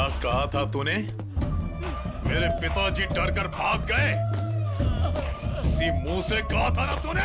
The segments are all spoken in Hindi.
क्या कहा था तूने? मेरे पिताजी डर कर भाग गए। इसी मुंह से कहा था ना तूने?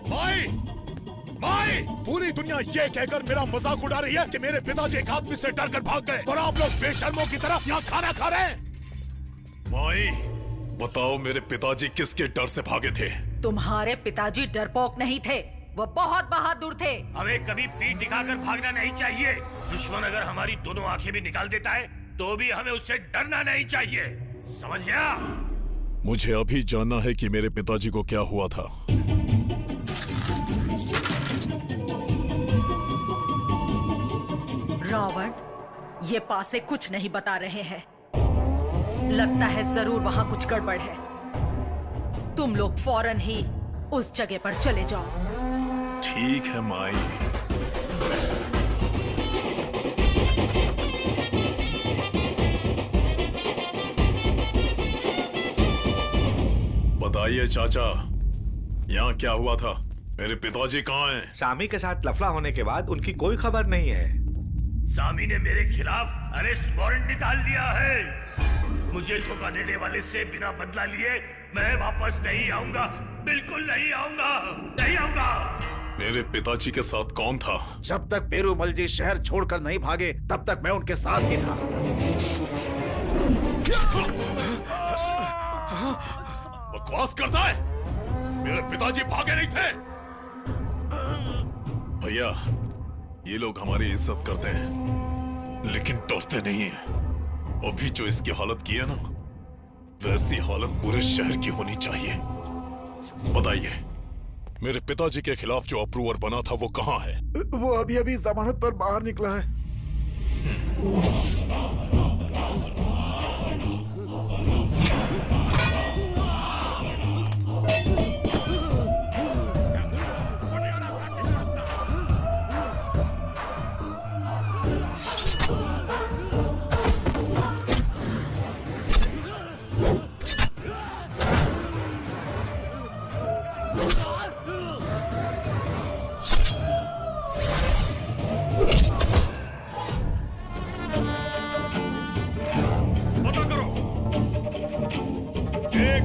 माई, माई, पूरी दुनिया ये कहकर मेरा मजाक उड़ा रही है कि मेरे पिताजी एक आदमी से डर कर भाग गए और आप लोग बेशर्मों की तरह यहाँ खाना खा रहे हैं। माई, बताओ मेरे पिताजी किसके डर से भागे थे? तुम्हारे पिताजी डरपोक नहीं थे, वो बहुत बहादुर थे। हमें कभी पीठ दिखाकर भागना नहीं चाहिए। दुश्मन अगर हमारी दोनों आंखें भी निकाल देता है तो भी हमें उससे डरना नहीं चाहिए, समझ गया? मुझे अभी जानना है कि मेरे पिताजी को क्या हुआ था। रावण, ये पासे कुछ नहीं बता रहे हैं। लगता है जरूर वहां कुछ गड़बड़ है। तुम लोग फौरन ही उस जगह पर चले जाओ। ठीक है माई। बताइए चाचा, यहाँ क्या हुआ था? मेरे पिताजी कहाँ हैं? सामी के साथ लफड़ा होने के बाद उनकी कोई खबर नहीं है। सामी ने मेरे खिलाफ अरेस्ट वारंट निकाल लिया है। मुझे धोखा देने वाले से बिना बदला लिए मैं वापस नहीं आऊंगा, बिल्कुल नहीं आऊंगा, नहीं आऊंगा। मेरे पिताजी के साथ कौन था? जब तक पेरूमल जी शहर छोड़कर नहीं भागे तब तक मैं उनके साथ ही था। बकवास करता है। मेरे पिताजी भागे नहीं थे। भैया, ये लोग हमारी इज्जत करते हैं लेकिन डरते नहीं हैं। अभी जो इसकी हालत की है ना, वैसी हालत पूरे शहर की होनी चाहिए। बताइए, मेरे पिताजी के खिलाफ जो अप्रूवर बना था वो कहाँ है? वो अभी अभी जमानत पर बाहर निकला है।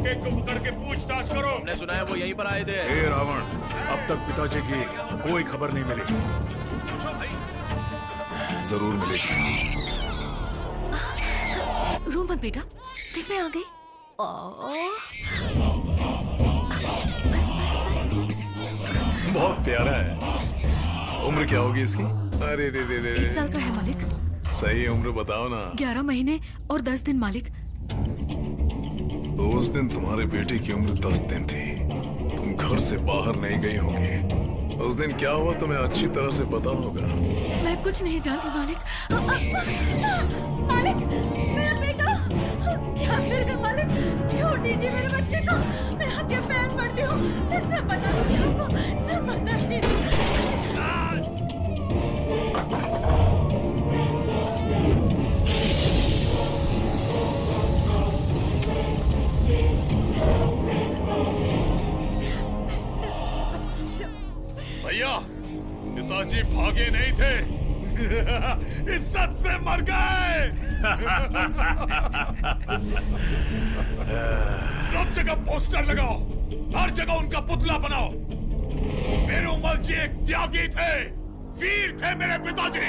एक को पकड़ के पूछताछ करो। हमने सुना है वो यहीं पर आए थे। हे रावण, अब तक पिताजी की कोई खबर नहीं मिली। जरूर मिलेगी। रो मत बेटा, देख मैं आ गई। बस बस बस बस। बहुत प्यारा है। उम्र क्या होगी इसकी? अरे रे रे रे। 1 साल का है मालिक। सही उम्र बताओ ना। 11 महीने और 10 दिन मालिक। तो उस दिन तुम्हारे बेटे की उम्र 10 दिन थी। तुम घर से बाहर नहीं गई होगी। उस दिन क्या हुआ तुम्हें अच्छी तरह से पता होगा। मैं कुछ नहीं जानती मालिक। मालिक, मेरा बेटा क्या कर रहे मालिक? छोड़ दीजिए मेरे बच्चे को। मैं आपके पैर पड़ती हूँ। मैं सब बता दूंगी आपको, सब बता दूंगी। भैया, पिताजी भागे नहीं थे। इज्जत से मर गए। सब जगह पोस्टर लगाओ, हर जगह उनका पुतला बनाओ। पेरूमल जी एक त्यागी थे, वीर थे मेरे पिताजी।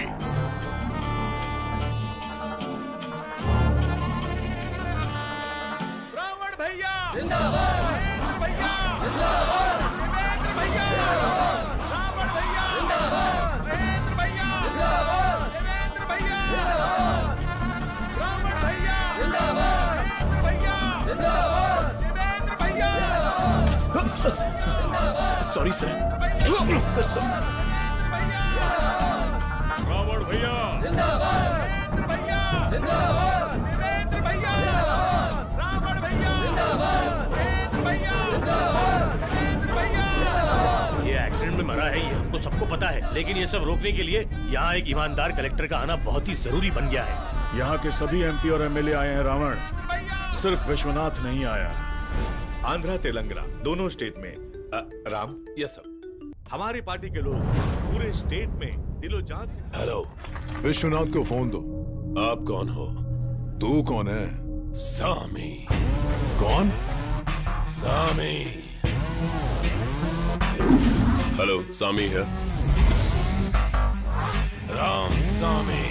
रावण भैया जिंदाबाद, भैया जिंदाबाद, देवेंद्र भैया रावण भैया जिंदाबाद, महेंद्र भैया जिंदाबाद, देवेंद्र भैया जिंदाबाद, रावण भैया जिंदाबाद, महेंद्र भैया जिंदाबाद, देवेंद्र भैया जिंदाबाद। Sorry sir. रावण भैया जिंदाबाद, महेंद्र भैया जिंदाबाद, देवेंद्र भैया जिंदाबाद, रावण भैया जिंदाबाद, महेंद्र भैया जिंदाबाद, देवेंद्र भैया जिंदाबाद। ये एक्सीडेंट में मरा है, ये हमको सबको पता है, लेकिन ये सब रोकने के लिए यहाँ एक ईमानदार कलेक्टर का आना बहुत ही जरूरी बन गया है। यहाँ के सभी MP और MLA आए हैं रावण, सिर्फ विश्वनाथ नहीं आया। आंध्रा तेलंगाना दोनों स्टेट में राम, यस सर। हमारी पार्टी के लोग पूरे स्टेट में दिलो जान से हेलो, विश्वनाथ को फोन दो। आप कौन हो? तू कौन है? सामी। कौन? सामी। हेलो, सामी है। राम सामी।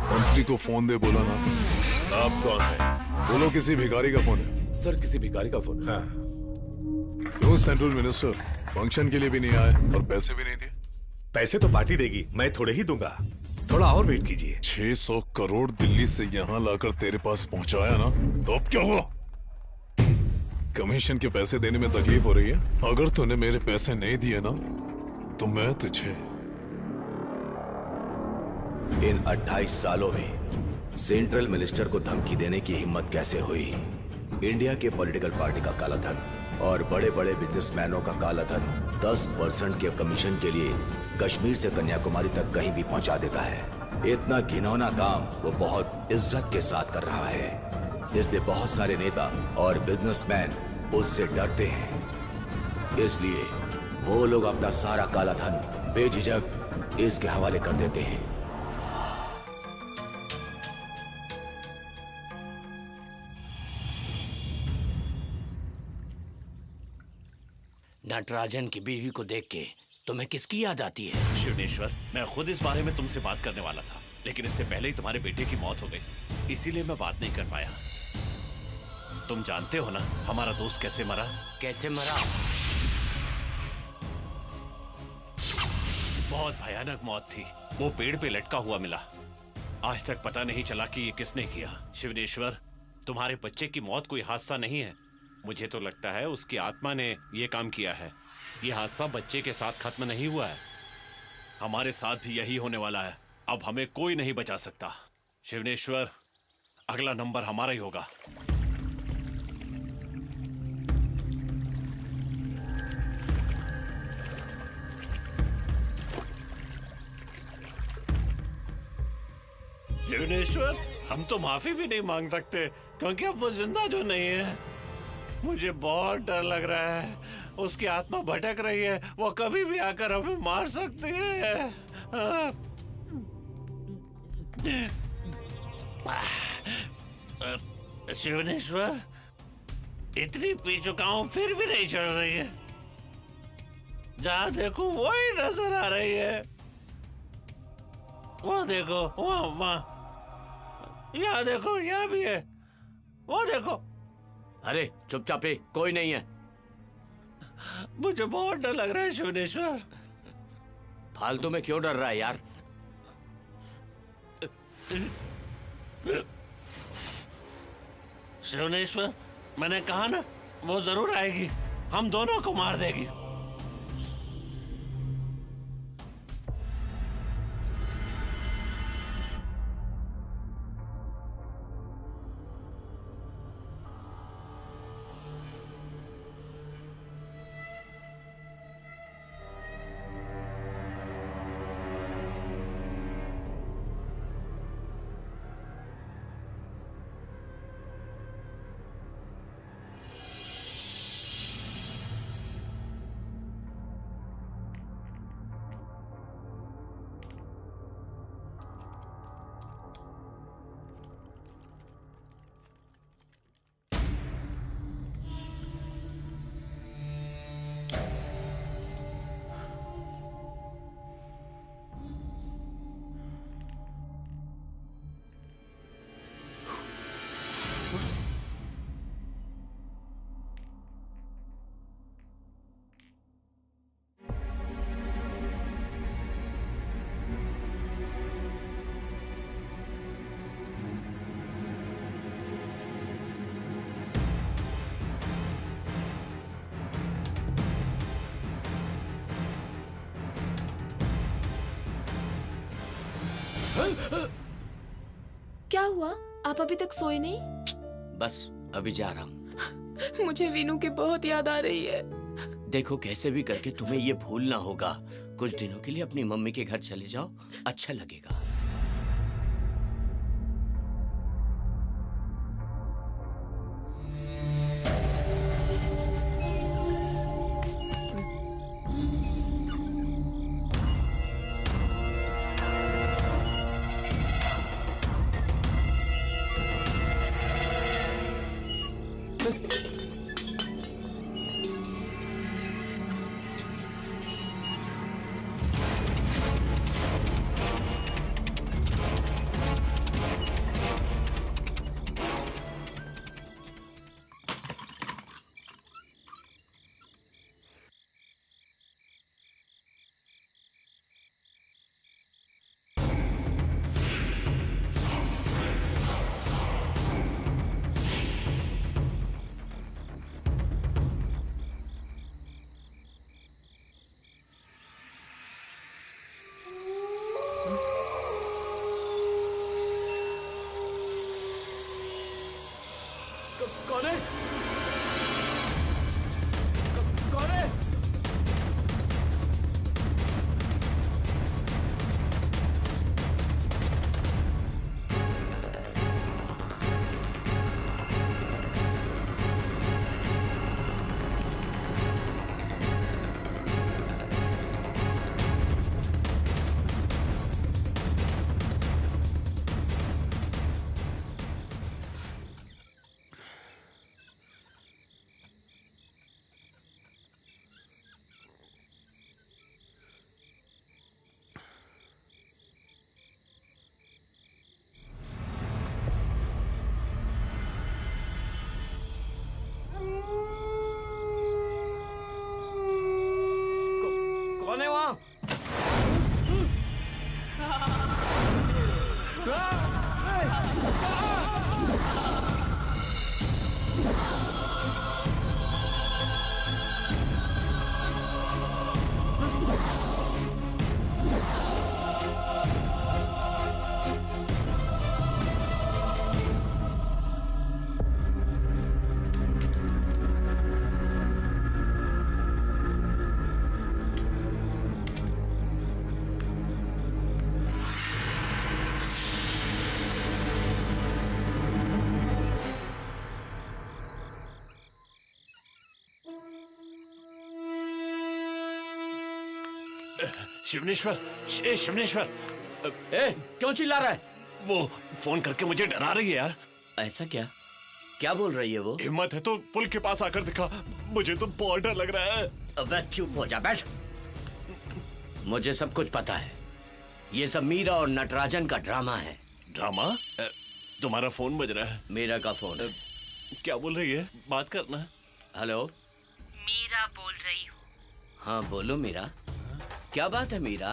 मंत्री को फोन दे, बोला ना। आप कौन है? बोलो किसी भिखारी का फोन है। सर किसी भिखारी का फोन। हाँ। क्यों सेंट्रल मिनिस्टर फंक्शन के लिए भी नहीं आए और पैसे भी नहीं दिए? पैसे तो पार्टी देगी, मैं थोड़े ही दूंगा, थोड़ा और वेट कीजिए। 600 करोड़ दिल्ली से यहाँ लाकर तेरे पास पहुँचाया ना, तो अब क्या हुआ? कमीशन के पैसे देने में तकलीफ हो रही है? अगर तूने मेरे पैसे नहीं दिए ना, तो मैं तुझे इन 28 सालों में सेंट्रल मिनिस्टर को धमकी देने की हिम्मत कैसे हुई? इंडिया के पॉलिटिकल पार्टी का काला धन और बड़े बड़े बिजनेसमैनों का काला धन 10% के कमीशन के लिए कश्मीर से कन्याकुमारी तक कहीं भी पहुंचा देता है। इतना घिनौना काम वो बहुत इज्जत के साथ कर रहा है, इसलिए बहुत सारे नेता और बिजनेसमैन उससे डरते हैं। इसलिए वो लोग अपना सारा काला धन बेझिझक इसके हवाले कर देते हैं। नटराजन की बीवी को देख के तुम्हें किसकी याद आती है? शिवनेश्वर, मैं खुद इस बारे में तुमसे बात करने वाला था, लेकिन इससे पहले ही तुम्हारे बेटे की मौत हो गई, इसीलिए मैं बात नहीं कर पाया। तुम जानते हो ना हमारा दोस्त कैसे मरा? कैसे मरा? बहुत भयानक मौत थी। वो पेड़ पे लटका हुआ मिला। आज तक पता नहीं चला कि ये किसने किया। शिवनेश्वर, तुम्हारे बच्चे की मौत कोई हादसा नहीं है। मुझे तो लगता है उसकी आत्मा ने ये काम किया है। ये हादसा बच्चे के साथ खत्म नहीं हुआ है, हमारे साथ भी यही होने वाला है। अब हमें कोई नहीं बचा सकता। शिवनेश्वर, अगला नंबर हमारा ही होगा। शिवनेश्वर, हम तो माफी भी नहीं मांग सकते क्योंकि अब वो जिंदा जो नहीं है। मुझे बहुत डर लग रहा है, उसकी आत्मा भटक रही है, वो कभी भी आकर हमें मार सकती है। शिवनेश्वर, इतनी पी चुका हूं फिर भी नहीं चढ़ रही है। जहां देखो वो ही नजर आ रही है। वो देखो, वहां यहाँ देखो, यहाँ भी है। वो देखो। अरे चुपचाप ही, कोई नहीं है। मुझे बहुत डर लग रहा है शिवनेश्वर। फालतू में क्यों डर रहा है यार? शिवनेश्वर, मैंने कहा ना वो जरूर आएगी, हम दोनों को मार देगी। क्या हुआ? आप अभी तक सोए नहीं? बस अभी जा रहा हूँ। मुझे वीनू की बहुत याद आ रही है। देखो कैसे भी करके तुम्हें ये भूलना होगा। कुछ दिनों के लिए अपनी मम्मी के घर चले जाओ, अच्छा लगेगा। कौन है? कौन है? कौन है वहाँ? शिवनेश्वर, शिवनेश्वर, क्यों चिल्ला रहा है? वो फोन करके मुझे डरा रही है यार। ऐसा क्या? क्या बोल रही है वो? हिम्मत है तो पुल के पास आकर दिखा, मुझे तो बहुत डर लग रहा है। अबे चुप हो जा, बैठ। मुझे सब कुछ पता है। ये सब मीरा और नटराजन का ड्रामा है। ड्रामा? तुम्हारा फोन बज रहा है। मीरा का फोन। क्या बोल रही है? बात करना। हेलो, मीरा बोल रही हूँ। हाँ बोलो मीरा। क्या बात है मीरा?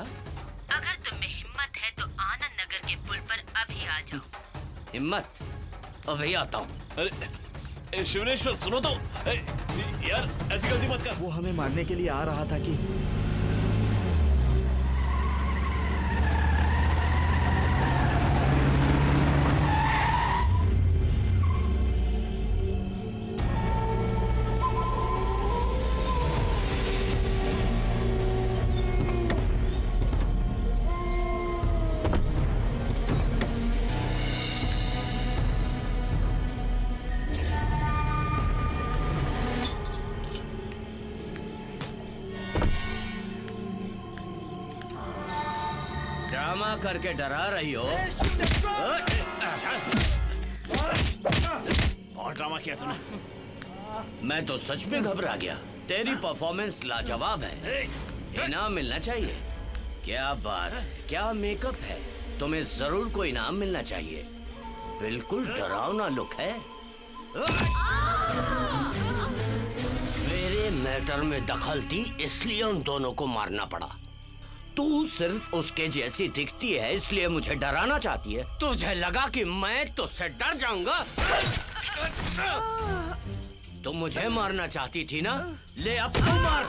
अगर तुम में हिम्मत है तो आनंद नगर के पुल पर अभी आ जाओ। हिम्मत? अभी आता हूँ। अरे शिवनेश्वर सुनो तो। यार ऐसी गलती मत कर। वो हमें मारने के लिए आ रहा था कि ड्रामा करके डरा रही हो? और ड्रामा किया तूने? मैं तो सच में घबरा गया। तेरी परफॉर्मेंस लाजवाब है, इनाम मिलना चाहिए। क्या बात है, क्या मेकअप है। तुम्हें जरूर कोई इनाम मिलना चाहिए। बिल्कुल डरावना लुक है। मेरे मैटर में दखल दी इसलिए उन दोनों को मारना पड़ा। तू सिर्फ उसके जैसी दिखती है इसलिए मुझे डराना चाहती है। तुझे लगा कि मैं तुझसे डर जाऊंगा? तुम मुझे मारना चाहती थी ना? ले अब तू मार।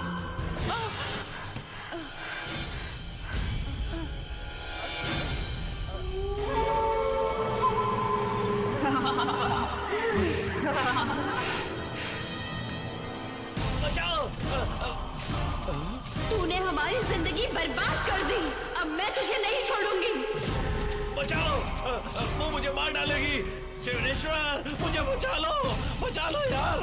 तूने हमारी जिंदगी बर्बाद कर दी। अब मैं तुझे नहीं छोड़ूंगी। बचाओ, वो मुझे मार डालेगी। शिवनेश्वर मुझे बचा लो यार।